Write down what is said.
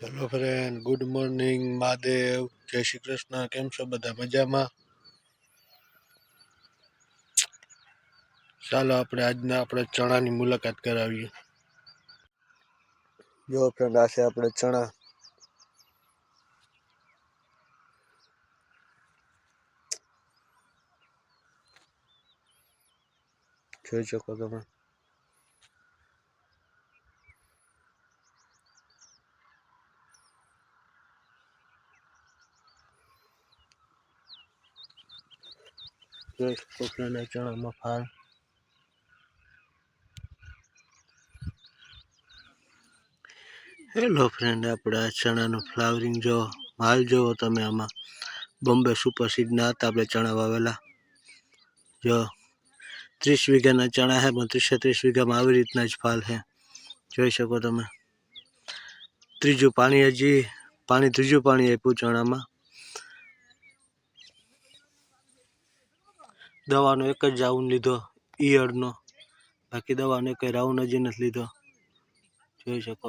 Hello friend, good morning Mahadev, જય શ્રી કૃષ્ણ. કેમ છો બધા? મજામાં? ચાલો આપણે ચણાની મુલાકાત કરાવીએ. જો ફ્રેન્ડ, આ છે આપણે ચણા. જોઈ શકો તમે. જોઈ શકો ફ્રેન્ડ, આ ચણામાં ફાળ. હેલો ફ્રેન્ડ, આપણે આ ચણાનું ફ્લાવરિંગ જો હાલ જોવો તમે. આમાં બોમ્બે સુપર સીડના હતા આપણે ચણા વાવેલા. જો 30 વીઘાના ચણા છે, પણ 30 વીઘામાં આવી રીતના જ ફાલ છે. જોઈ શકો તમે. ત્રીજું પાણી આપ્યું ચણામાં. દવાનો એક જ રાઉન્ડ લીધો ઈયળનો, બાકી દવાનો એક રાઉન્ડ હજી નથી લીધો. જોઈ શકો.